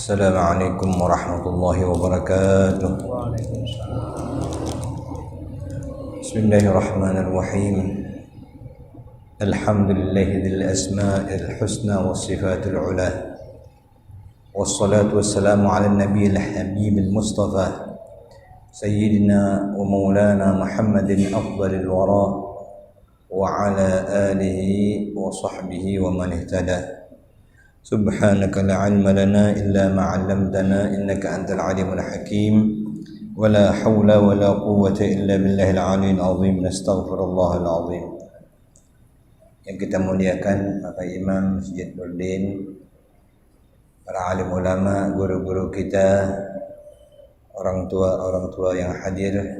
Assalamualaikum warahmatullahi wabarakatuh. Bismillahirrahmanirrahim. Alhamdulillahil asma'il husna was sifatul ula. Wassalatu wassalamu ala nabiyil habibil mustafa sayyidina wa maulana Muhammadin afdalil wara wa ala alihi wa sahbihi wa man ihtada. Subhanaka la ilma lana illa ma 'allamtana innaka antal alimul hakim wa la haula wa la quwwata illa billahil aliyyil azim. Nastaghfirullahal azim. Yang kita muliakan Bapak Imam Masjid Nurdin, para alim ulama, guru-guru kita, orang tua yang hadir,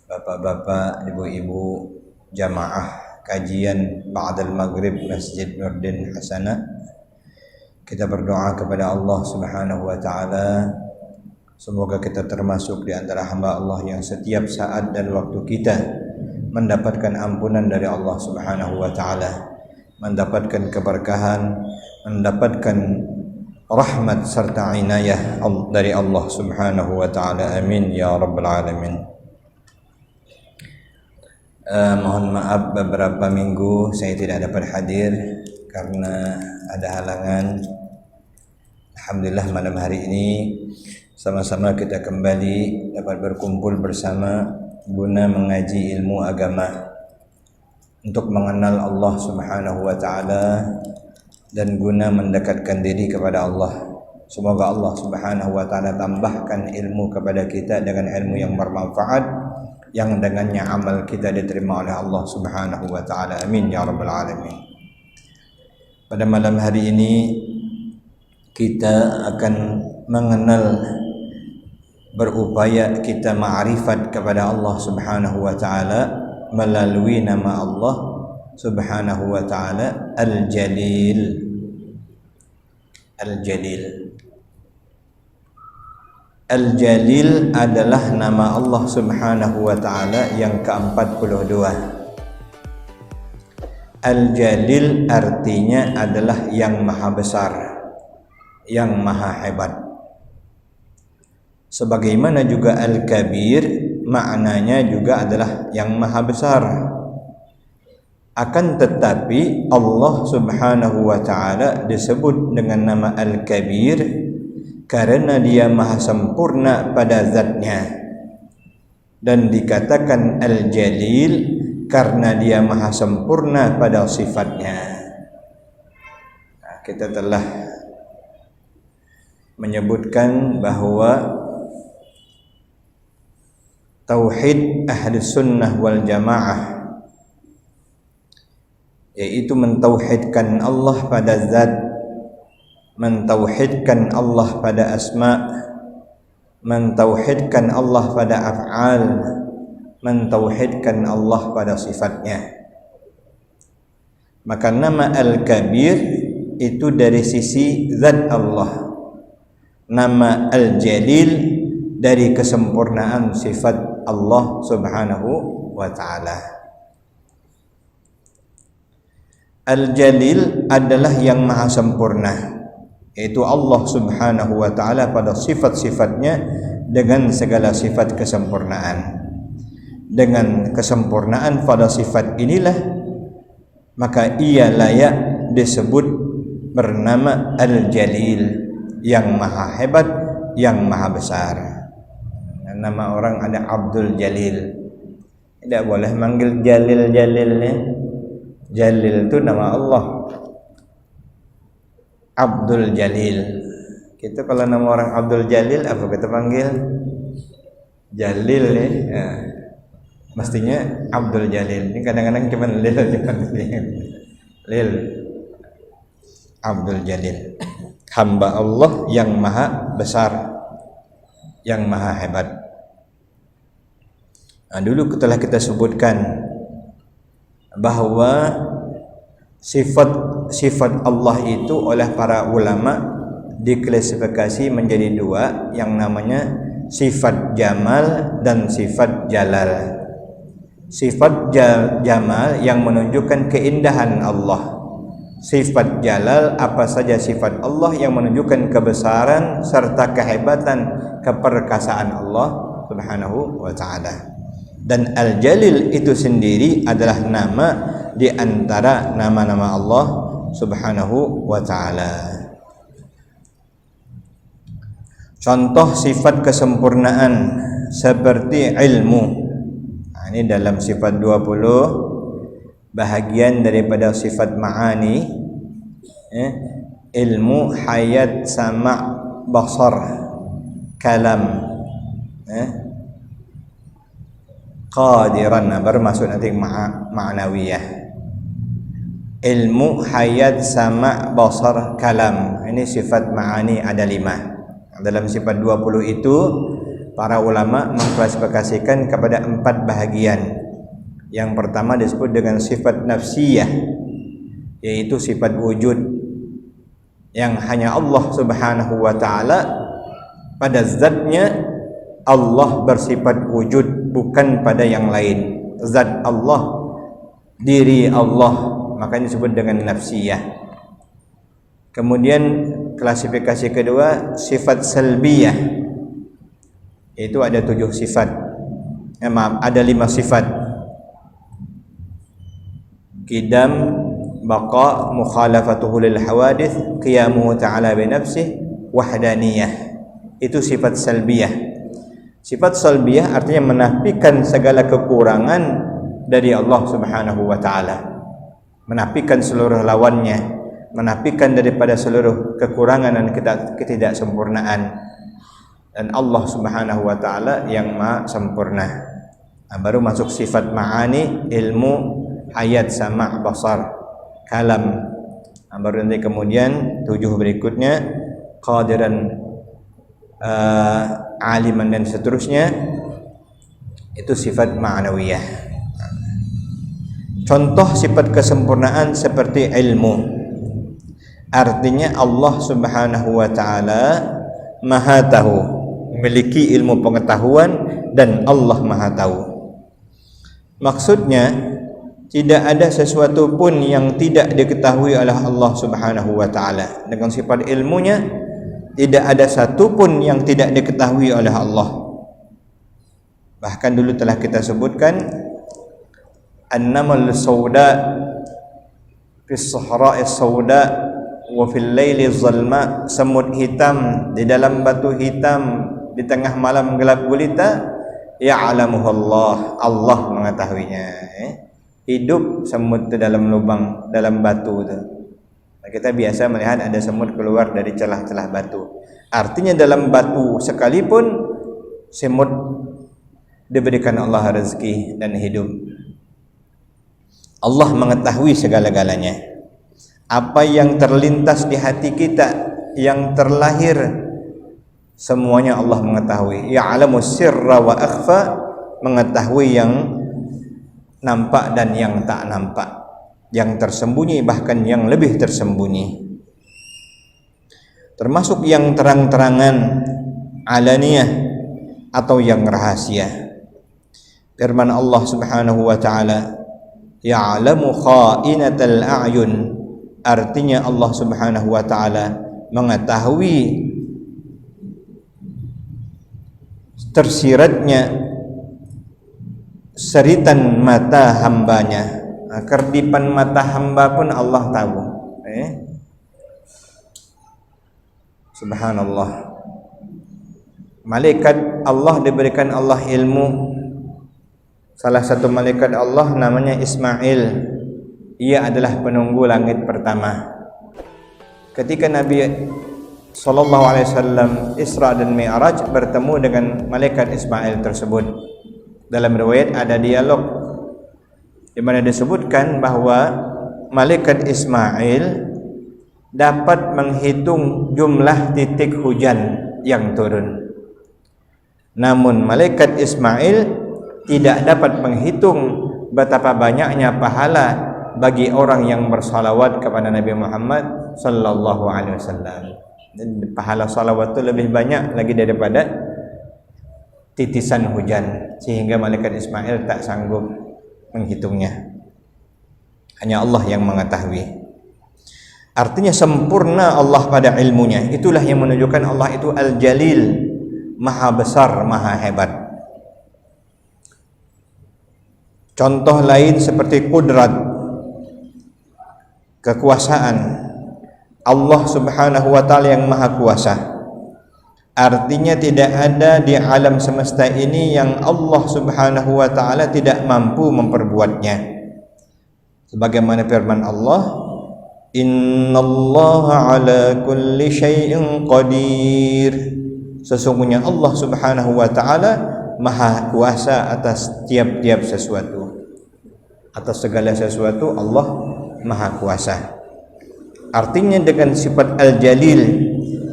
bapak-bapak, ibu-ibu, jamaah kajian ba'dal maghrib Masjid Nurdin Hasanah. Kita berdoa kepada Allah Subhanahu wa taala, semoga kita termasuk di antara hamba Allah yang setiap saat dan waktu kita mendapatkan ampunan dari Allah Subhanahu wa taala, mendapatkan keberkahan, mendapatkan rahmat serta inayah dari Allah Subhanahu wa taala. Amin ya rabbal alamin. Mohon maaf beberapa minggu saya tidak dapat hadir karena ada halangan. Alhamdulillah malam hari ini sama-sama kita kembali dapat berkumpul bersama guna mengaji ilmu agama, untuk mengenal Allah Subhanahu wa taala dan guna mendekatkan diri kepada Allah. Semoga Allah Subhanahu wa taala tambahkan ilmu kepada kita dengan ilmu yang bermanfaat, yang dengannya amal kita diterima oleh Allah Subhanahu wa taala. Amin ya rabbal alamin. Pada malam hari ini kita akan mengenal, berupaya kita ma'rifat kepada Allah Subhanahu wa taala melalui nama Allah Subhanahu wa taala Al-Jalil. Al-Jalil. Al-Jalil adalah nama Allah Subhanahu wa taala yang ke-42. Al-Jalil artinya adalah yang maha besar, yang maha hebat. Sebagaimana juga Al-Kabir maknanya juga adalah yang maha besar. Akan tetapi Allah Subhanahu wa taala disebut dengan nama Al-Kabir karena dia maha sempurna pada zatnya, dan dikatakan Al-Jalil karena dia maha sempurna pada sifatnya. Kita telah menyebutkan bahwa tauhid ahli sunnah wal jamaah yaitu mentauhidkan Allah pada zat, mentauhidkan Allah pada asma, mentauhidkan Allah pada af'al, mentauhidkan Allah pada sifatnya. Maka nama Al-Kabir itu dari sisi zat Allah, nama Al-Jalil dari kesempurnaan sifat Allah Subhanahu wa taala. Al-Jalil adalah yang maha sempurna, yaitu Allah Subhanahu wa taala pada sifat-sifatnya dengan segala sifat kesempurnaan. Dengan kesempurnaan pada sifat inilah maka ia layak disebut bernama Al-Jalil, yang maha hebat, yang maha besar. Nama orang ada Abdul Jalil, tidak boleh manggil Jalil-Jalil ya. Jalil itu nama Allah, Abdul Jalil. Kita kalau nama orang Abdul Jalil apa kita panggil? Jalil ya. Mestinya Abdul Jalil. Ini kadang-kadang cuma Lil, Lil. Abdul Jalil, hamba Allah yang maha besar, yang maha hebat. Dulu telah kita sebutkan bahwa sifat Allah itu oleh para ulama diklasifikasi menjadi dua, yang namanya sifat Jamal dan sifat Jalal. Sifat Jamal yang menunjukkan keindahan Allah, sifat jalal, apa saja sifat Allah yang menunjukkan kebesaran serta kehebatan, keperkasaan Allah Subhanahu wa taala. Dan Al-Jalil itu sendiri adalah nama di antara nama-nama Allah Subhanahu wa taala. Contoh sifat kesempurnaan seperti ilmu. Ini dalam sifat 20 bahagian daripada sifat ma'ani, ilmu, hayat, sama', basar, kalam, qadiran, bermaksud nanti ma'nawiyah. Ilmu, hayat, sama', basar, kalam. Ini sifat ma'ani ada 5. Dalam sifat 20 itu para ulama mengklasifikasikan kepada 4 bahagian. Yang pertama disebut dengan sifat nafsiyah, yaitu sifat wujud yang hanya Allah Subhanahu wa taala pada zatnya. Allah bersifat wujud, bukan pada yang lain. Zat Allah, diri Allah, makanya disebut dengan nafsiyah. Kemudian klasifikasi kedua sifat salbiyah, itu ada 7 sifat. Ada 5 sifat. Qidam, baqa, mukhalafatuhu lil hawadith, qiyamuhu ta'ala bi nafsih, wahdaniyah. Itu sifat salbiyah. Sifat salbiyah artinya menafikan segala kekurangan dari Allah Subhanahu wa taala. Menafikan seluruh lawannya, menafikan daripada seluruh kekurangan dan ketidaksempurnaan. Dan Allah Subhanahu wa taala yang maha sempurna. Baru masuk sifat ma'ani, ilmu, hayat, sama', basar, kalam. Baru nanti kemudian 7 berikutnya qadiran, aliman dan seterusnya. Itu sifat ma'nawiyah. Contoh sifat kesempurnaan seperti ilmu, artinya Allah Subhanahu wa taala maha tahu, memiliki ilmu pengetahuan, dan Allah maha tahu. Maksudnya tidak ada sesuatu pun yang tidak diketahui oleh Allah Subhanahu wa taala. Dengan sifat ilmunya tidak ada satu pun yang tidak diketahui oleh Allah. Bahkan dulu telah kita sebutkan an-namal sauda fi as-sahra'i sauda wa fil laili zalma, semut hitam di dalam batu hitam di tengah malam gelap gulita, ya'lamuhu Allah, Allah mengetahuinya. Hidup semut itu dalam lubang, dalam batu itu. Kita biasa melihat ada semut keluar dari celah-celah batu. Artinya dalam batu sekalipun semut diberikan Allah rezeki dan hidup. Allah mengetahui segala-galanya. Apa yang terlintas di hati kita, yang terlahir, semuanya Allah mengetahui. Ya'lamu sirra wa akhfa, mengetahui yang nampak dan yang tak nampak, yang tersembunyi bahkan yang lebih tersembunyi, termasuk yang terang-terangan, alaniyah, atau yang rahasia. Firman Allah Subhanahu wa taala, ya'lamu kha'inatal a'yun, artinya Allah Subhanahu wa taala mengetahui tersiratnya seritan mata hambanya. Kerdipan mata hamba pun Allah tahu. Subhanallah. Malaikat Allah diberikan Allah ilmu. Salah satu malaikat Allah namanya Ismail. Ia adalah penunggu langit pertama. Ketika Nabi sallallahu alaihi wasallam Isra dan Mi'raj bertemu dengan malaikat Ismail tersebut, dalam riwayat ada dialog di mana disebutkan bahwa malaikat Ismail dapat menghitung jumlah titik hujan yang turun. Namun malaikat Ismail tidak dapat menghitung betapa banyaknya pahala bagi orang yang bersalawat kepada Nabi Muhammad sallallahu alaihi wasallam. Dan pahala salawat itu lebih banyak lagi daripada titisan hujan, sehingga malaikat Ismail tak sanggup menghitungnya. Hanya Allah yang mengetahui. Artinya sempurna Allah pada ilmunya. Itulah yang menunjukkan Allah itu Al-Jalil, maha besar, maha hebat. Contoh lain seperti kudrat, kekuasaan. Allah Subhanahu wa taala yang maha kuasa. Artinya tidak ada di alam semesta ini yang Allah Subhanahu wa taala tidak mampu memperbuatnya. Sebagaimana firman Allah, innallaha ala kulli syai'in qadir. Sesungguhnya Allah Subhanahu wa taala maha kuasa atas tiap-tiap sesuatu. Atas segala sesuatu Allah maha kuasa. Artinya dengan sifat Al-Jalil,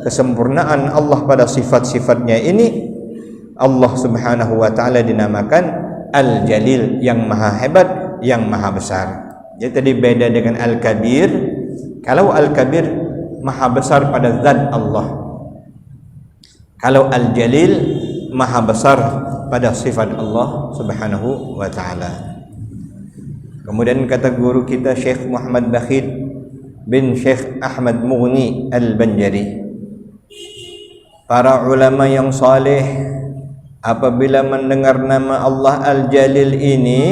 kesempurnaan Allah pada sifat-sifatnya ini, Allah Subhanahu wa taala dinamakan Al-Jalil, yang maha hebat, yang maha besar. Jadi tadi beda dengan Al-Kabir. Kalau Al-Kabir maha besar pada zat Allah, kalau Al-Jalil maha besar pada sifat Allah Subhanahu wa taala. Kemudian kata guru kita Syekh Muhammad Bakhit bin Syekh Ahmad Mughni Al-Banjari, para ulama yang saleh apabila mendengar nama Allah Al-Jalil ini,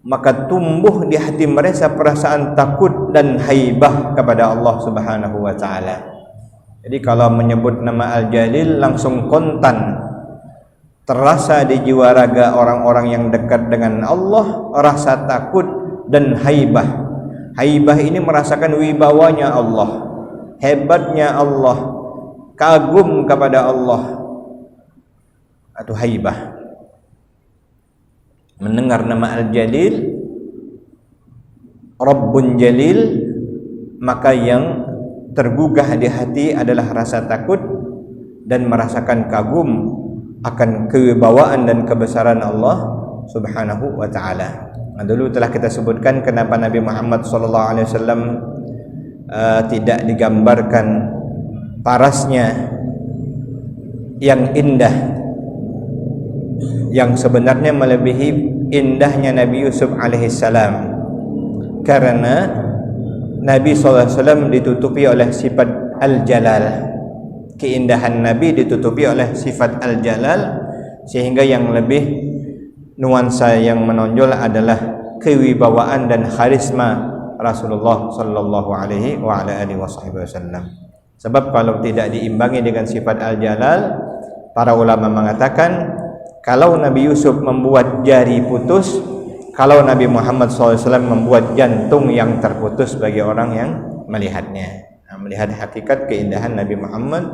maka tumbuh di hati mereka perasaan takut dan haibah kepada Allah Subhanahu wa taala. Jadi kalau menyebut nama Al-Jalil langsung kontan, terasa di jiwa raga orang-orang yang dekat dengan Allah rasa takut dan haibah. Haibah ini merasakan wibawanya Allah, hebatnya Allah, kagum kepada Allah, atau haibah. Mendengar nama Al-Jalil, Rabbun Jalil, maka yang tergugah di hati adalah rasa takut dan merasakan kagum akan kewibawaan dan kebesaran Allah Subhanahu wa taala. Nah, dulu telah kita sebutkan kenapa Nabi Muhammad SAW tidak digambarkan parasnya yang indah, yang sebenarnya melebihi indahnya Nabi Yusuf alaihissalam, karena Nabi SAW ditutupi oleh sifat Al-Jalal. Keindahan Nabi ditutupi oleh sifat Al-Jalal, sehingga yang lebih nuansa yang menonjol adalah kewibawaan dan karisma Rasulullah sallallahu alaihi wa ala alihi wasallam. Sebab kalau tidak diimbangi dengan sifat Al-Jalal, para ulama mengatakan kalau Nabi Yusuf membuat jari putus, kalau Nabi Muhammad SAW membuat jantung yang terputus bagi orang yang melihatnya. Nah, melihat hakikat keindahan Nabi Muhammad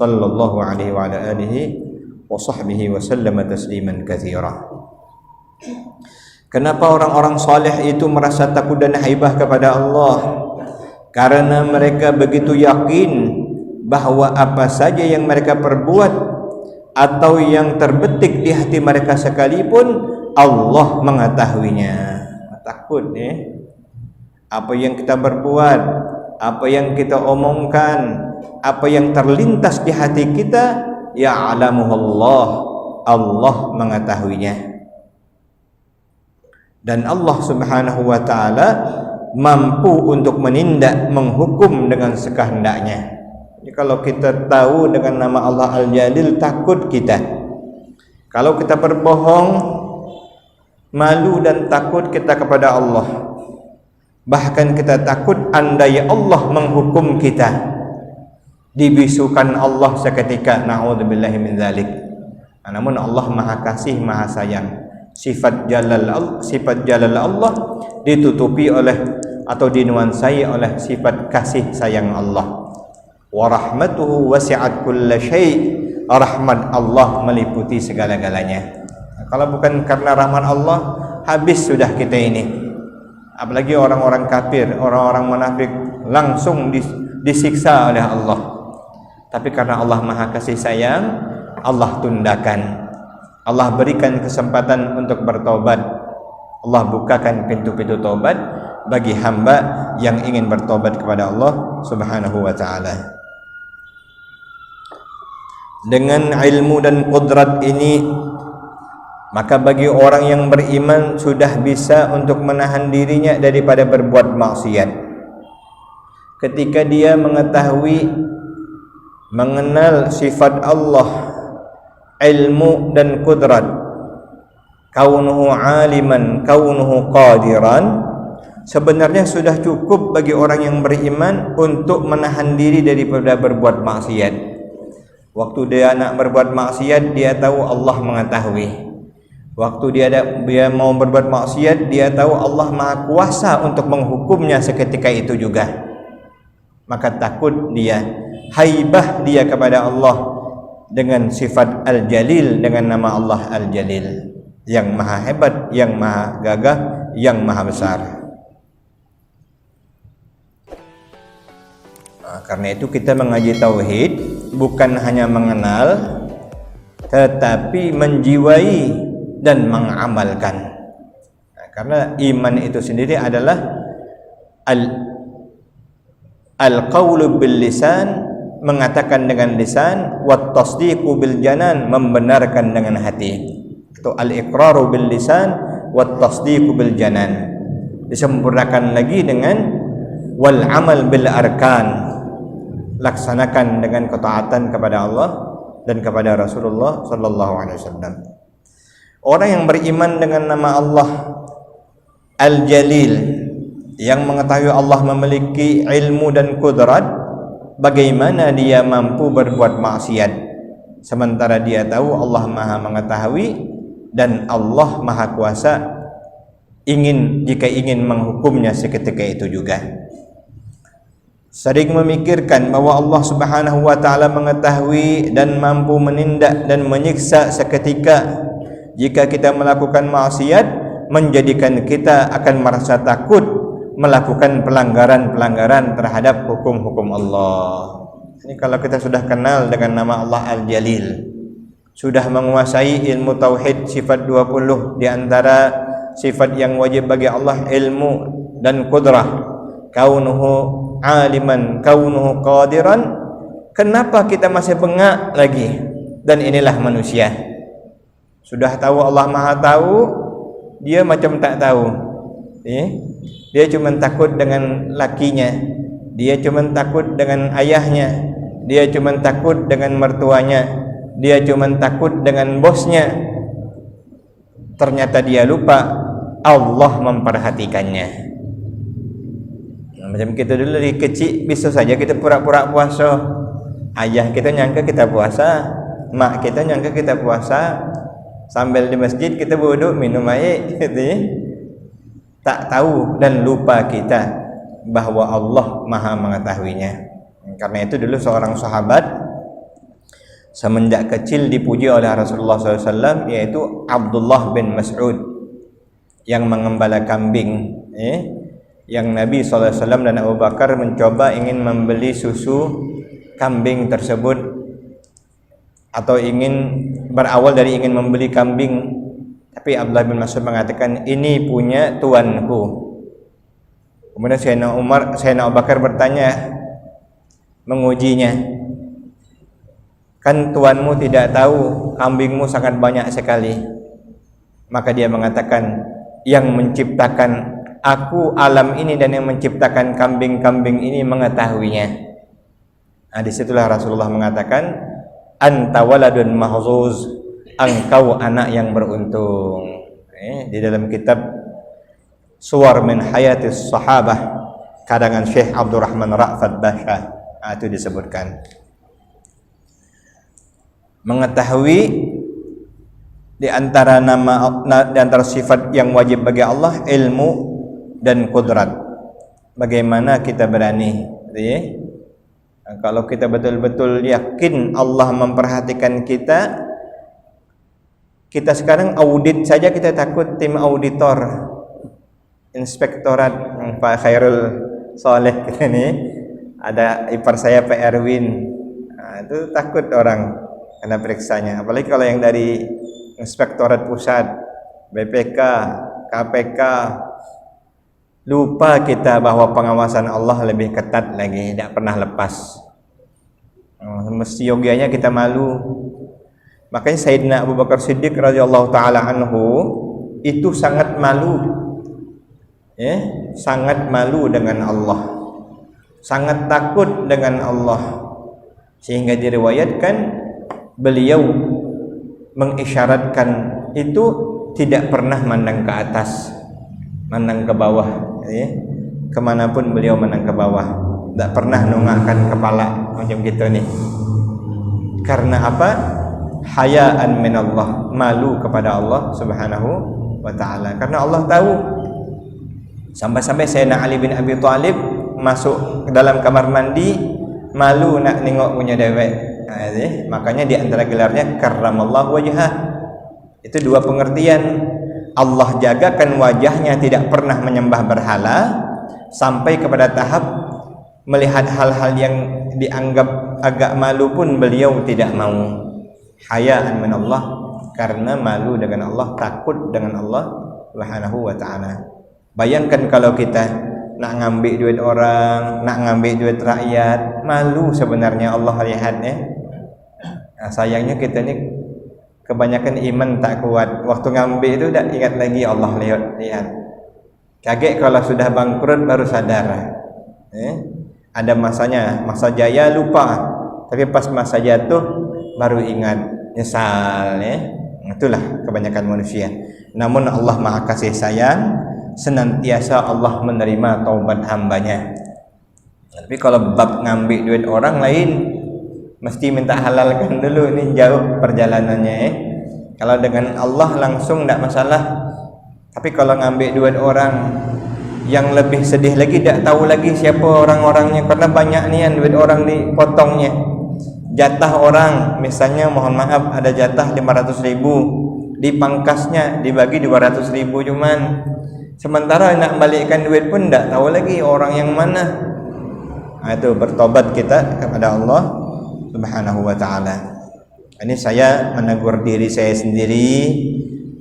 sallallahu alaihi wa ala alihi wa sahbihi wa sallam tasliman katsira. Kenapa orang-orang saleh itu merasa takut dan haibah kepada Allah? Karena mereka begitu yakin bahwa apa saja yang mereka perbuat atau yang terbetik di hati mereka sekalipun, Allah mengetahuinya. Takut apa yang kita berbuat, apa yang kita omongkan, apa yang terlintas di hati kita, ya'lamuhullah, Allah mengetahuinya. Dan Allah Subhanahu wa taala mampu untuk menindak, menghukum dengan sekehendaknya. Jadi kalau kita tahu dengan nama Allah Al-Jalil, takut kita. Kalau kita berbohong, malu dan takut kita kepada Allah. Bahkan kita takut andai Allah menghukum kita, dibisukan Allah seketika, na'udzubillahi min dzalik. Namun Allah Maha Kasih, Maha Sayang. Sifat jalal Allah ditutupi oleh atau dinuansai oleh sifat kasih sayang Allah. Wa rahmatuhu wasi'at kulla syai'. Rahmat Allah meliputi segala-galanya. Kalau bukan karena rahmat Allah, habis sudah kita ini. Apalagi orang-orang kafir, orang-orang munafik langsung disiksa oleh Allah. Tapi karena Allah Maha Kasih Sayang, Allah tundakan. Allah berikan kesempatan untuk bertobat. Allah bukakan pintu-pintu tobat bagi hamba yang ingin bertobat kepada Allah Subhanahu wa taala. Dengan ilmu dan qudrat ini, maka bagi orang yang beriman sudah bisa untuk menahan dirinya daripada berbuat maksiat. ketika dia mengetahui, mengenal sifat Allah, ilmu dan kudrat, kaunuhu aliman, kaunuhu qadiran, sebenarnya sudah cukup bagi orang yang beriman untuk menahan diri daripada berbuat maksiat. Waktu dia nak berbuat maksiat, dia tahu Allah mengetahui. Waktu dia mau berbuat maksiat, dia tahu Allah Maha Kuasa untuk menghukumnya seketika itu juga. Maka takut dia, haibah dia kepada Allah dengan sifat Al-Jalil, dengan nama Allah Al-Jalil, yang maha hebat, yang maha gagah, yang maha besar. Karena itu kita mengaji tauhid bukan hanya mengenal, tetapi menjiwai dan mengamalkan. Karena iman itu sendiri adalah al-qawlu bil lisan, mengatakan dengan lisan, wat tasdiqu bil janan, membenarkan dengan hati. Itu al-iqraru bil lisan, wat tasdiqu bil janan. Disempurnakan lagi dengan wal amal bil arkan, laksanakan dengan ketaatan kepada Allah dan kepada Rasulullah sallallahu alaihi wasallam. Orang yang beriman dengan nama Allah Al-Jalil, yang mengetahui Allah memiliki ilmu dan kudrat, bagaimana dia mampu berbuat maksiat sementara dia tahu Allah Maha mengetahui dan Allah Maha Kuasa jika ingin menghukumnya seketika itu juga. Sering memikirkan bahwa Allah Subhanahu wa taala mengetahui dan mampu menindak dan menyiksa seketika jika kita melakukan maksiat, menjadikan kita akan merasa takut melakukan pelanggaran-pelanggaran terhadap hukum-hukum Allah. Ini kalau kita sudah kenal dengan nama Allah Al-Jalil, sudah menguasai ilmu tauhid sifat 20, di antara sifat yang wajib bagi Allah ilmu dan kudrah, kaunuhu aliman, kaunuhu qadiran, kenapa kita masih bengak lagi? Dan inilah manusia, sudah tahu Allah Maha tahu, dia macam tak tahu. Dia cuma takut dengan lakinya, dia cuma takut dengan ayahnya, dia cuma takut dengan mertuanya, dia cuma takut dengan bosnya. Ternyata dia lupa Allah memperhatikannya. Macam kita dulu dari kecil, bisa saja kita pura-pura puasa. Ayah kita nyangka kita puasa, mak kita nyangka kita puasa, sambil di masjid kita duduk minum air, gitu ya. Tak tahu dan lupa kita bahwa Allah Maha mengetahuinya. Karena itu dulu seorang sahabat semenjak kecil dipuji oleh Rasulullah SAW, yaitu Abdullah bin Mas'ud, yang mengembala kambing. Yang Nabi SAW dan Abu Bakar mencoba ingin membeli susu kambing tersebut, atau berawal dari ingin membeli kambing, tapi Abdullah bin Mas'ud mengatakan, ini punya tuanku. Kemudian Sayyidina Abu Bakar bertanya, mengujinya, kan tuanmu tidak tahu kambingmu sangat banyak sekali? Maka dia mengatakan, yang menciptakan aku alam ini dan yang menciptakan kambing-kambing ini mengetahuinya. Nah, disitulah Rasulullah mengatakan, anta waladun mahzuz, engkau anak yang beruntung. Di dalam kitab Suwar min Hayatis Sahabah karangan Syekh Abdurrahman Ra'fat Basha, itu disebutkan. Mengetahui di antara sifat yang wajib bagi Allah ilmu dan kudrat. Bagaimana kita berani, kalau kita betul-betul yakin Allah memperhatikan kita. Kita sekarang audit saja kita takut, tim auditor, inspektorat, Pak Khairul Soleh kita ni, ada ipar saya Pak Erwin, itu takut orang kena periksanya. Apalagi kalau yang dari inspektorat pusat, BPK, KPK, lupa kita bahwa pengawasan Allah lebih ketat lagi, tidak pernah lepas. Mesti yogianya kita malu. Makanya Sayyidina Abu Bakar Siddiq radhiyallahu taala anhu itu sangat malu, sangat malu dengan Allah. sangat takut dengan Allah, sehingga diriwayatkan beliau mengisyaratkan itu tidak pernah mandang ke atas, mandang ke bawah, ya. Kemanapun beliau mandang ke bawah, tidak pernah nongakkan kepala macam gitu nih. Karena apa? Hayaan minallah, malu kepada Allah Subhanahu wa ta'ala. Karena Allah tahu. Sampai-sampai Sayyidina Ali bin Abi Thalib masuk ke dalam kamar mandi, malu nak nengok punya dewek. Makanya di antara gelarnya karramallahu wajhah. Itu dua pengertian. Allah jagakan wajahnya, tidak pernah menyembah berhala, sampai kepada tahap melihat hal-hal yang dianggap agak malu pun beliau tidak mau. Hayaan minallah, karena malu dengan Allah, takut dengan Allah Subhanahu wa ta'ala. Bayangkan kalau kita nak ngambil duit orang, nak ngambil duit rakyat, malu sebenarnya Allah lihatnya. Nah, sayangnya kita ni kebanyakan iman tak kuat. Waktu ngambil itu tak ingat lagi Allah lihat. Kaget kalau sudah bangkrut baru sadar. Ada masanya, masa jaya lupa, tapi pas masa jatuh baru ingat, nyesal, ya. Itulah kebanyakan manusia. Namun Allah Maha Kasih Sayang, senantiasa Allah menerima taubat hambanya. Tapi kalau bab ngambil duit orang lain, mesti minta halalkan dulu, ini jauh perjalanannya, ya. Kalau dengan Allah langsung tidak masalah. Tapi kalau ngambil duit orang, yang lebih sedih lagi, tidak tahu lagi siapa orang-orangnya, karena banyak nian duit orang dipotongnya. Jatah orang, misalnya mohon maaf ada jatah 500.000, dipangkasnya dibagi 200.000 cuman. Sementara nak balikkan duit pun tidak tahu lagi orang yang mana. Nah, itu bertobat kita kepada Allah Subhanahu wa ta'ala. Ini saya menegur diri saya sendiri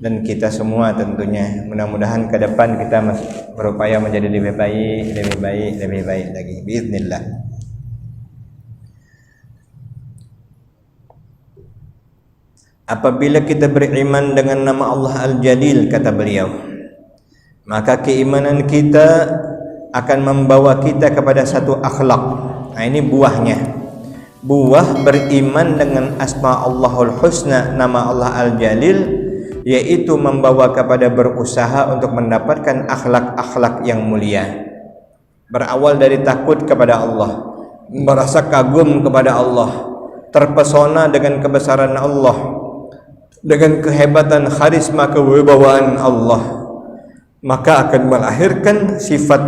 dan kita semua tentunya. Mudah-mudahan ke depan kita berupaya menjadi lebih baik lagi. Biiznillah. Apabila kita beriman dengan nama Allah Al-Jalil, kata beliau, maka keimanan kita akan membawa kita kepada satu akhlak. Nah, ini buahnya. Buah beriman dengan asma Allahul Husna, nama Allah Al-Jalil, yaitu membawa kepada berusaha untuk mendapatkan akhlak-akhlak yang mulia. Berawal dari takut kepada Allah, merasa kagum kepada Allah, terpesona dengan kebesaran Allah, dengan kehebatan karisma kewibawaan Allah, maka akan melahirkan sifat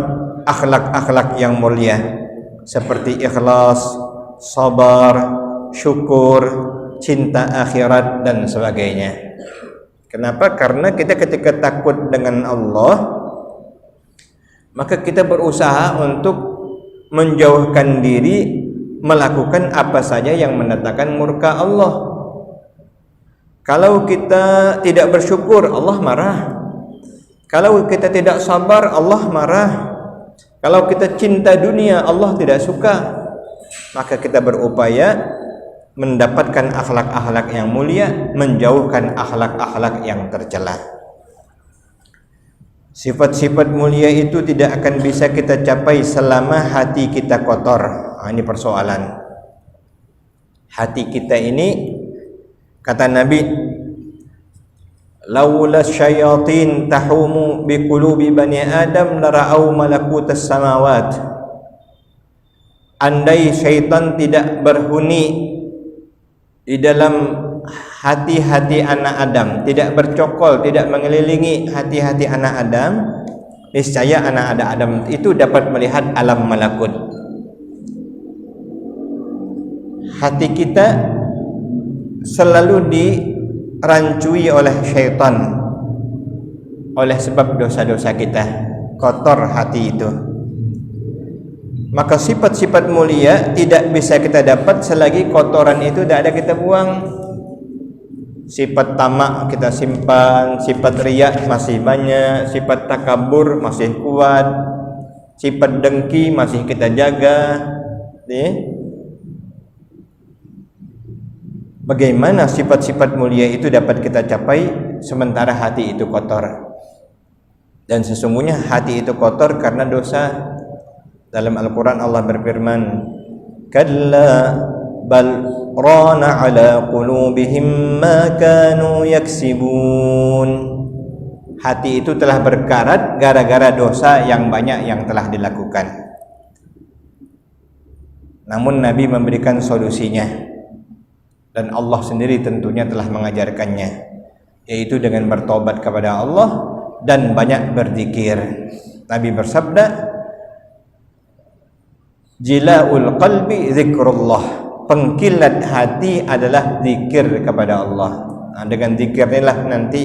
akhlak-akhlak yang mulia seperti ikhlas, sabar, syukur, cinta akhirat dan sebagainya. Kenapa? Karena kita ketika takut dengan Allah, maka kita berusaha untuk menjauhkan diri melakukan apa saja yang mendatangkan murka Allah. Kalau kita tidak bersyukur, Allah marah. Kalau kita tidak sabar, Allah marah. Kalau kita cinta dunia, Allah tidak suka. Maka kita berupaya mendapatkan akhlak-akhlak yang mulia, menjauhkan akhlak-akhlak yang tercela. Sifat-sifat mulia itu tidak akan bisa kita capai selama hati kita kotor. Nah, ini persoalan. Hati kita ini, kata Nabi, laula syayatin tahumu biqulubi bani Adam lara'au malakutas samawat. Andai syaitan tidak berhuni di dalam hati-hati anak Adam, tidak bercokol, tidak mengelilingi hati-hati anak Adam, niscaya anak Adam itu dapat melihat alam malakut. Hati kita selalu dirancui oleh syaitan oleh sebab dosa-dosa kita, kotor hati itu. Maka sifat-sifat mulia tidak bisa kita dapat selagi kotoran itu tidak ada kita buang. Sifat tamak kita simpan, sifat riya masih banyak, sifat takabur masih kuat, sifat dengki masih kita jaga. Bagaimana sifat-sifat mulia itu dapat kita capai sementara hati itu kotor? Dan sesungguhnya hati itu kotor karena dosa. Dalam Al-Quran Allah berfirman, kalla bal rana ala qulubihim ma kanu yaksibun. Hati itu telah berkarat gara-gara dosa yang banyak yang telah dilakukan. Namun Nabi memberikan solusinya, dan Allah sendiri tentunya telah mengajarkannya, yaitu dengan bertobat kepada Allah dan banyak berzikir. Nabi bersabda, jilaul qalbi zikrullah, pengkilat hati adalah zikir kepada Allah. Nah, dengan zikir inilah nanti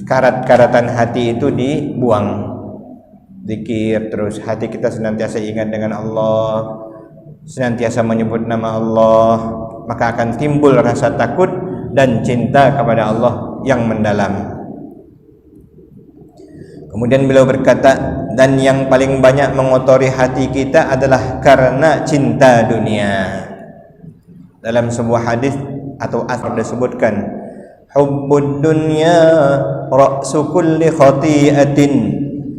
karat-karatan hati itu dibuang. Zikir terus, hati kita senantiasa ingat dengan Allah, senantiasa menyebut nama Allah, maka akan timbul rasa takut dan cinta kepada Allah yang mendalam. Kemudian beliau berkata, dan yang paling banyak mengotori hati kita adalah karena cinta dunia. Dalam sebuah hadis atau asar disebutkan, hubbud dunya ra'su kulli khati'atin.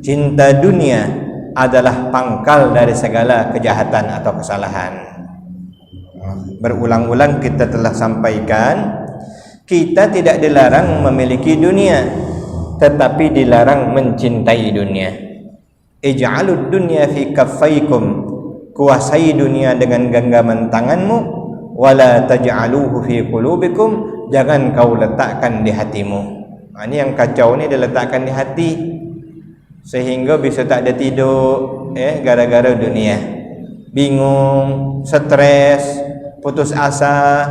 Cinta dunia adalah pangkal dari segala kejahatan atau kesalahan. Berulang-ulang kita telah sampaikan, kita tidak dilarang memiliki dunia, tetapi dilarang mencintai dunia. Ij'alud dunya fi kaffaikum, kuasai dunia dengan genggaman tanganmu, wala taj'aluhu fi qulubikum, jangan kau letakkan di hatimu. Ini yang kacau ni, diletakkan di hati sehingga bisa tak ada tidur gara-gara dunia, bingung, stres, putus asa,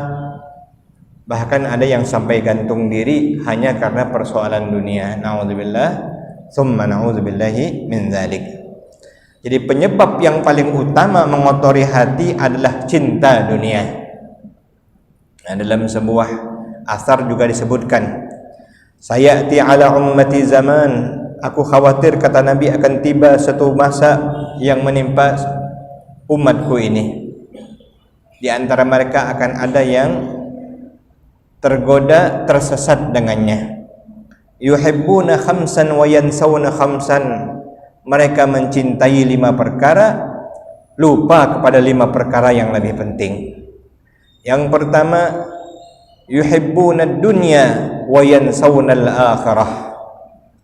bahkan ada yang sampai gantung diri hanya karena persoalan dunia. Na'udzubillah, tsumma na'udzubillahi min dzalik. Jadi penyebab yang paling utama mengotori hati adalah cinta dunia. Nah, dalam sebuah asar juga disebutkan, sayati ala ummati zaman, aku khawatir, kata Nabi, akan tiba satu masa yang menimpa umatku ini. Di antara mereka akan ada yang tergoda, tersesat dengannya. Yuhibbuna khamsan wa yansawna khamsan. Mereka mencintai 5 perkara, lupa kepada 5 perkara yang lebih penting. Yang pertama, yuhibbuna dunya wa yansawna al-akhirah.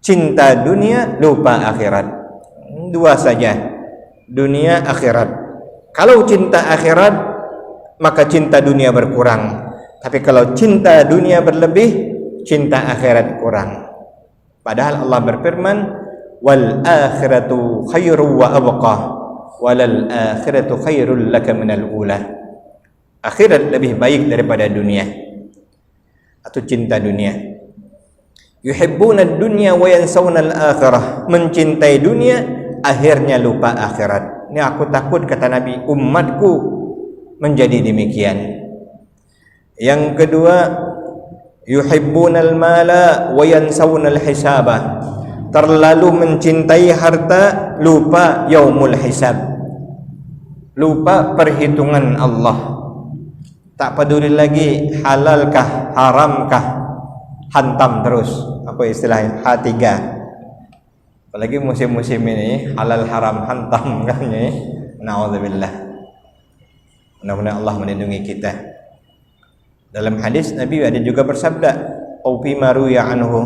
Cinta dunia, lupa akhirat. 2 saja, dunia, akhirat. Kalau cinta akhirat, maka cinta dunia berkurang. Tapi kalau cinta dunia berlebih, cinta akhirat kurang. Padahal Allah berfirman, wal akhiratu khairu wa abqa, walal akhiratu khairul laka minal ula. Akhirat lebih baik daripada dunia, atau cinta dunia. Yuhibbuna dunya wa yansawna al-akhirah, mencintai dunia akhirnya lupa akhirat. Ini aku takut, kata Nabi, umatku menjadi demikian. Yang kedua, yuhibbuna al-mala wa yansawna al-hisaba, terlalu mencintai harta, lupa yaumul hisab, lupa perhitungan Allah. Tak peduli lagi halalkah, haramkah, hantam terus. Apa istilahnya? H3. Apalagi musim-musim ini, halal haram hantam kan ini. Na'udzubillah. Mudah-mudahan Allah melindungi kita. Dalam hadis Nabi ada juga bersabda, au bima ruya anhu,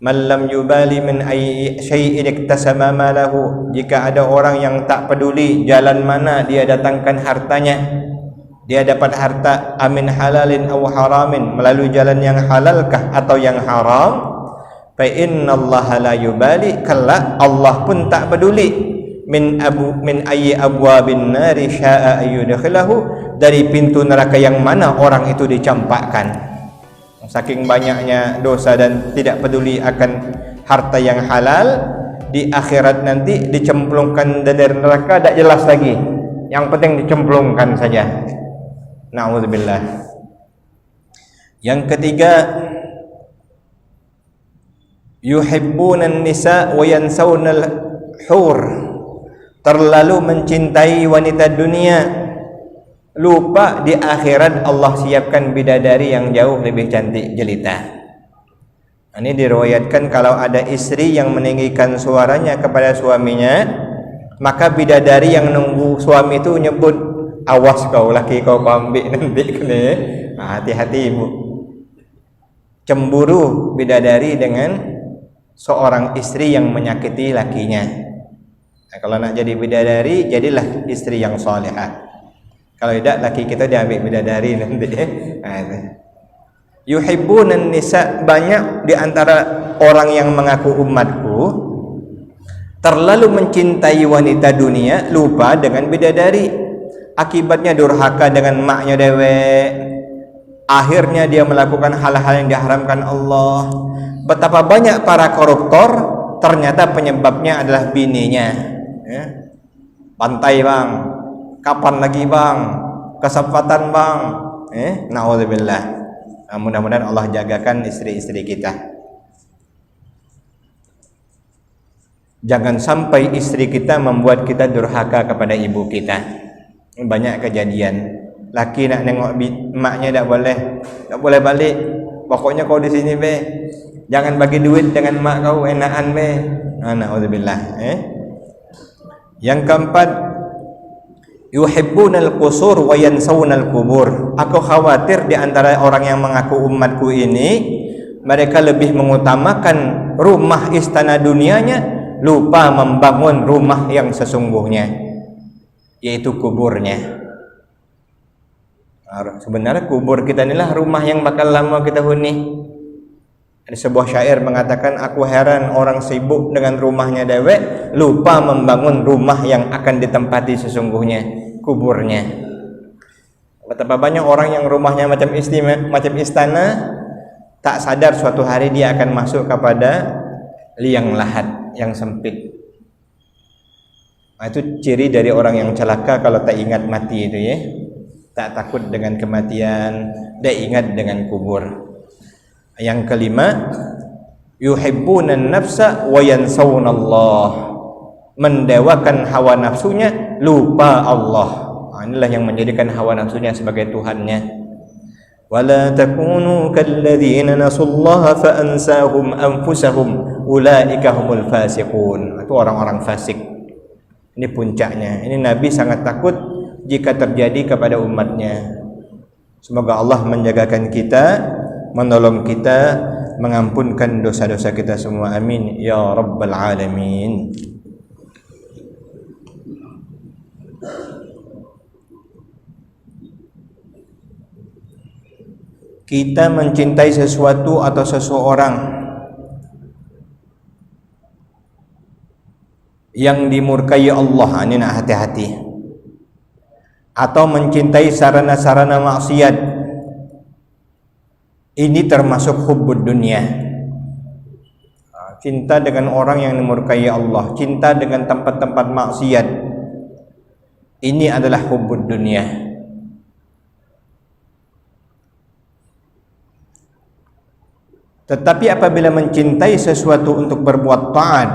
man lam yubali min ayyi syai'in iktasama malahu. Jika ada orang yang tak peduli jalan mana dia datangkan hartanya, dia dapat harta, amin halalin aw haramin, melalui jalan yang halalkah atau yang haram, fa innallaha la yubali, kalla Allah pun tak peduli, min ayyi abwabin nari syaa ayyudkhilahu, dari pintu neraka yang mana orang itu dicampakkan. Saking banyaknya dosa dan tidak peduli akan harta yang halal, di akhirat nanti dicemplungkan dari neraka, tak jelas lagi, yang penting dicemplungkan saja. Na'udzubillah. Yang ketiga, yuhibbunan nisa wa yansawna al-hur, terlalu mencintai wanita dunia, lupa di akhirat Allah siapkan bidadari yang jauh lebih cantik jelita. Ini diriwayatkan kalau ada istri yang meninggikan suaranya kepada suaminya, Maka bidadari yang nunggu suami itu nyebut, awas kau laki kau ambil nanti kena. Hati-hati ibu. Cemburu bidadari dengan seorang istri yang menyakiti lakinya. Kalau nak jadi bidadari, jadilah istri yang salihah. Kalau tidak, laki kita diambil bidadari nanti. Yuhibbunan nisa, banyak di antara orang yang mengaku umatku terlalu mencintai wanita dunia, lupa dengan bidadari. Akibatnya durhaka dengan maknya dewek. Akhirnya dia melakukan hal-hal yang diharamkan Allah. Betapa banyak para koruptor, ternyata penyebabnya adalah bininya. Pantai bang, kapan lagi bang, kesempatan bang. Na'udzubillah. Mudah-mudahan Allah jagakan istri-istri kita. Jangan sampai istri kita membuat kita durhaka kepada ibu kita. Banyak kejadian. Laki nak nengok maknya tak boleh balik. Pokoknya kau di sini be. Jangan bagi duit dengan mak kau, enakan be. Na'udzubillah. Yang keempat, yuhibbunal qusur wa yansawunal kubur. Aku khawatir di antara orang yang mengaku umatku ini, mereka lebih mengutamakan rumah istana dunianya, lupa membangun rumah yang sesungguhnya, yaitu kuburnya. Sebenarnya kubur kita inilah rumah yang bakal lama kita huni. Ada sebuah syair mengatakan, aku heran orang sibuk dengan rumahnya dewek, lupa membangun rumah yang akan ditempati sesungguhnya, kuburnya. Betapa banyak orang yang rumahnya macam istana, tak sadar suatu hari dia akan masuk kepada liang lahat yang sempit. Itu ciri dari orang yang celaka kalau tak ingat mati itu ya. Tak takut dengan kematian, tak ingat dengan kubur. Yang kelima, yuhibbunan nafsa wa yansawunallah. Mendewakan hawa nafsunya, lupa Allah. Inilah yang menjadikan hawa nafsunya sebagai Tuhannya. Wala takunu kalladzina nasullaha fa ansahum anfusahum ulaika humul fasiqun. Itu orang-orang fasik. Ini puncaknya. Ini Nabi sangat takut jika terjadi kepada umatnya. Semoga Allah menjagakan kita, menolong kita, mengampunkan dosa-dosa kita semua. Amin ya rabbal alamin. Kita mencintai sesuatu atau seseorang yang dimurkai Allah, ini nak hati-hati. Atau mencintai sarana-sarana maksiat, ini termasuk hubbud dunia. Cinta dengan orang yang dimurkai Allah, cinta dengan tempat-tempat maksiat, ini adalah hubbud dunia. Tetapi apabila mencintai sesuatu untuk berbuat taat,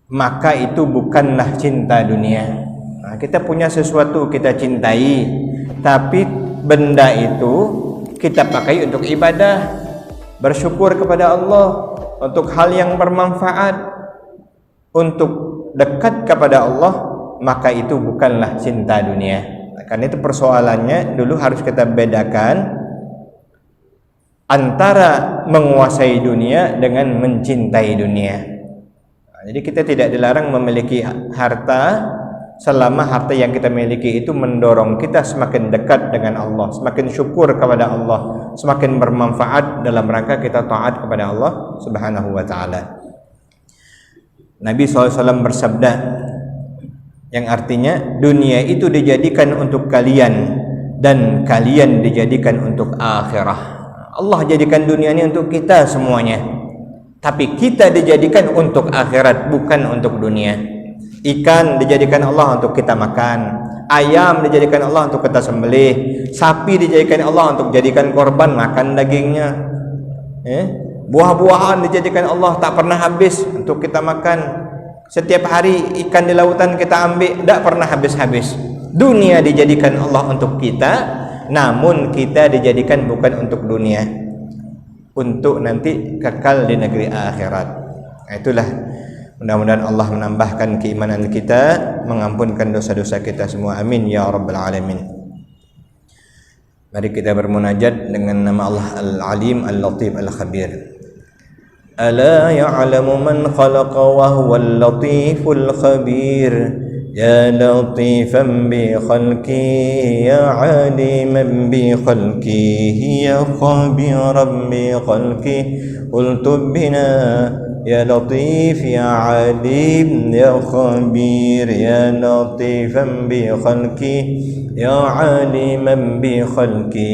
maka itu bukanlah cinta dunia. Kita punya sesuatu kita cintai, tapi benda itu kita pakai untuk ibadah, bersyukur kepada Allah, untuk hal yang bermanfaat, untuk dekat kepada Allah, maka itu bukanlah cinta dunia. Karena itu persoalannya dulu harus kita bedakan antara menguasai dunia dengan mencintai dunia. Jadi kita tidak dilarang memiliki harta selama harta yang kita miliki itu mendorong kita semakin dekat dengan Allah, semakin syukur kepada Allah, semakin bermanfaat dalam rangka kita taat kepada Allah Subhanahu wa taala. Nabi SAW bersabda yang artinya, dunia itu dijadikan untuk kalian dan kalian dijadikan untuk akhirah. Allah jadikan dunia ini untuk kita semuanya, tapi kita dijadikan untuk akhirat, bukan untuk dunia. Ikan dijadikan Allah untuk kita makan, ayam dijadikan Allah untuk kita sembelih, sapi dijadikan Allah untuk jadikan korban makan dagingnya, buah-buahan dijadikan Allah tak pernah habis untuk kita makan. Setiap hari ikan di lautan kita ambil, tak pernah habis-habis. Dunia dijadikan Allah untuk kita, namun kita dijadikan bukan untuk dunia, untuk nanti kekal di negeri akhirat. Itulah Mudah-mudahan Allah menambahkan keimanan kita, mengampunkan dosa-dosa kita semua. Amin ya rabbal alamin. Mari kita bermunajat dengan nama Allah Al-Alim Al-Latif Al-Khabir. Ala ya'lamu man khalaqa wa huwal latiful khabir. Ya latifan bi khalqi, ya aliman bi khalqi, ya khabiran bi khalqi. Qultu bina ya latif ya alim ya khabir, ya latifan bi khalqi, ya aliman bi khalqi,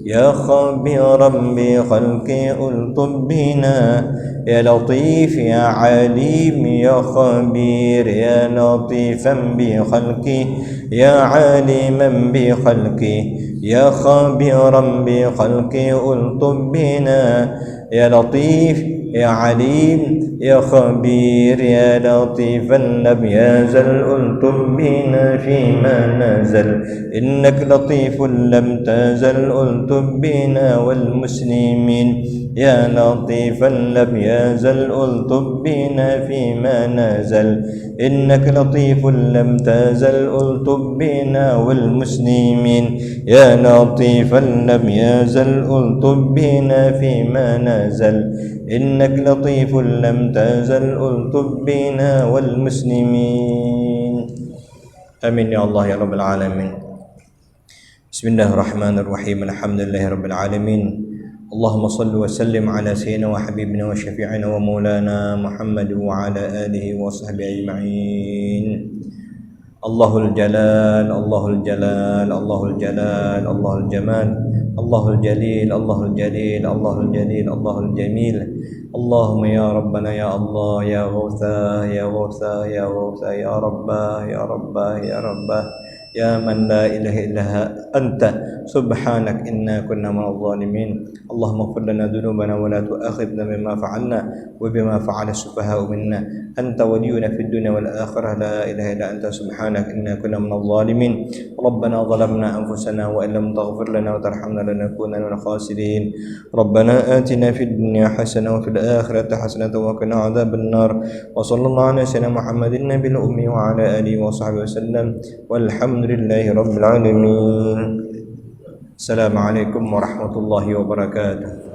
ya khabiran bi khalqi. Qultu bina ya latif ya alim ya khabir, ya latifan bi khalqi, ya aliman bi khalqi, ya khabiran bi khalqi. Qultu bina ya latif ya alim ya khabir, ya latifan lam yazal. Qultu bina fima nazal, innaka latifun lam tazal. Qultu bina wal muslimin, ya latifan lam yazal. Qultu bina fima nazal, innaka latifun lam tazal. Qultu bina wal muslimin, ya latifan lam yazal. Qultu bina fima nazal, innaka latifun lam tazal. Qultu bina wal muslimin. Amin ya Allah ya rabbal alamin. Bismillahirrahmanirrahim. Alhamdulillahi rabbil alamin. Allahumma salli wa sallim ala sayyidina wa habibina wa syafi'ina wa maulana Muhammad wa ala alihi wa sahbihi ajma'in. Allahul jalal, Allahul jalal, Allahul jalal, Allahul jamal, Allahul jalil, Allahul jalil, Allahul jalil, Allahul jamil. Allahumma ya Rabbana ya Allah, ya Ghawtha, ya Ghawtha, ya Ghawtha, ya Rabbah, ya Rabbah, ya Rabbah, ya man la ilaha illa anta subhanak inna kunna minadh dhalimin. Allahumma ighfir lana dhunubana wa la tu'akhidhna bima fa'alna wa bima fa'ala as-sufaha'u minna. Anta waliyuna fid dunya wal akhirah, la ilaha illa anta subhanak inna kunna minadh dhalimin. Rabbana zalamna anfusana wa in lam taghfir lana wa tarhamna lanakunanna minal khasirin. Rabbana atina fid dunya hasanah wa fil akhirati hasanah wa qina adzaban nar. Wa sallallahu ala sayyidina Muhammadin nabiyil ummi wa ala alihi wa sahbihi wasallam. Walhamdulillahi rabbil alamin. Assalamualaikum warahmatullahi wabarakatuh.